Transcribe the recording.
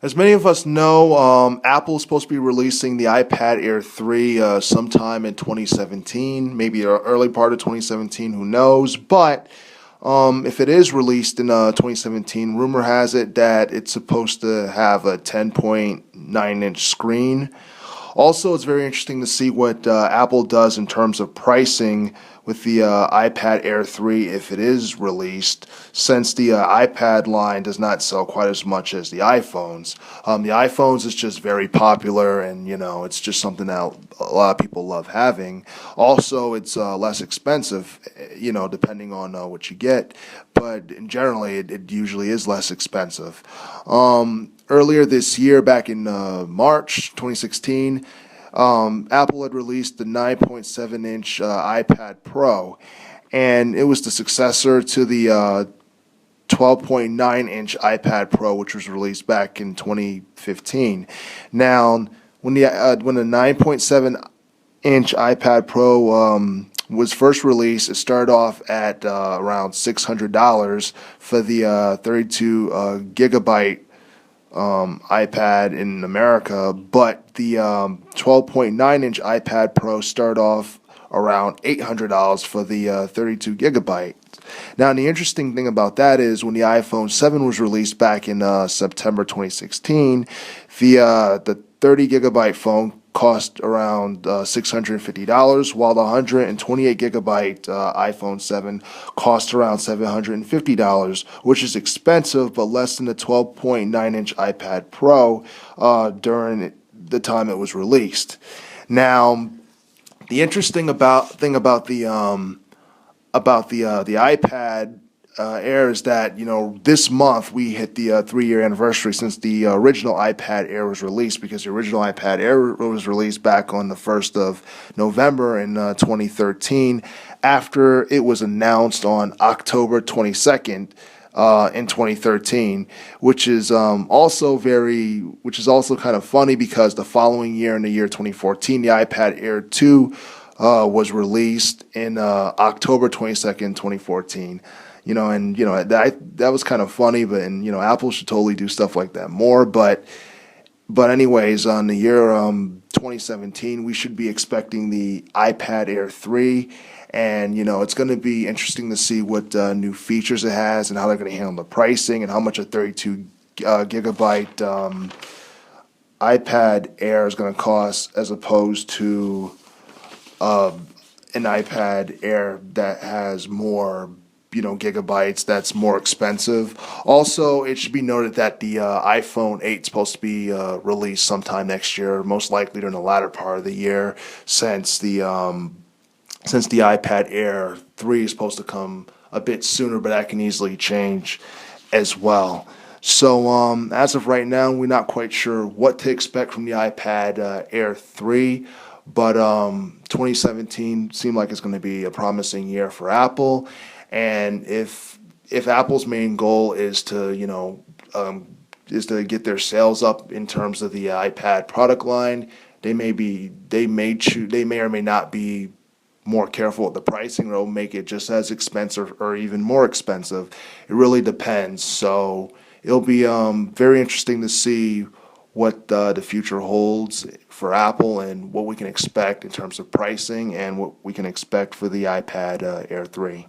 As many of us know, Apple is supposed to be releasing the iPad Air 3 sometime in 2017, maybe early part of 2017, who knows? But if it is released in 2017, rumor has it that it's supposed to have a 10.9-inch screen. Also, it's very interesting to see what Apple does in terms of pricing with the iPad Air 3 if it is released, since the iPad line does not sell quite as much as the iPhones. The iPhones is just very popular, and it's just something that a lot of people love having. Also, it's less expensive, depending on what you get, but in generally, it usually is less expensive. Earlier this year, back in March 2016, Apple had released the 9.7-inch iPad Pro, and it was the successor to the 12.9-inch iPad Pro, which was released back in 2015. Now, when the 9.7-inch iPad Pro was first released, it started off at around $600 for the 32 gigabyte iPad in America, but the 12.9-inch iPad Pro started off around $800 for the 32 gigabyte. Now, the interesting thing about that is when the iPhone 7 was released back in September 2016, the 30 gigabyte phone cost around $650, while the 128 gigabyte iPhone 7 cost around $750, which is expensive but less than the 12.9-inch iPad Pro during the time it was released. Now, the interesting thing about the iPad Air is that this month we hit the 3-year anniversary since the original iPad Air was released, because the original iPad Air was released back on the 1st of November in 2013, after it was announced on October 22nd in 2013, which is also kind of funny, because the following year, in the year 2014, the iPad Air 2 was released in October 22nd, 2014. That was kind of funny, but Apple should totally do stuff like that more. But anyways, on the year 2017, we should be expecting the iPad Air 3, and it's going to be interesting to see what new features it has and how they're going to handle the pricing and how much a 32 gigabyte iPad Air is going to cost, as opposed to an iPad Air that has more gigabytes, that's more expensive. Also, it should be noted that the iPhone 8 is supposed to be released sometime next year, most likely during the latter part of the year, since the iPad Air 3 is supposed to come a bit sooner, but that can easily change as well. So as of right now, we're not quite sure what to expect from the iPad Air 3, but 2017 seemed like it's going to be a promising year for Apple. And if Apple's main goal is to get their sales up in terms of the iPad product line, they may or may not be more careful with the pricing. They'll make it just as expensive or even more expensive. It really depends. So it'll be very interesting to see what the future holds for Apple, and what we can expect in terms of pricing, and what we can expect for the iPad Air 3.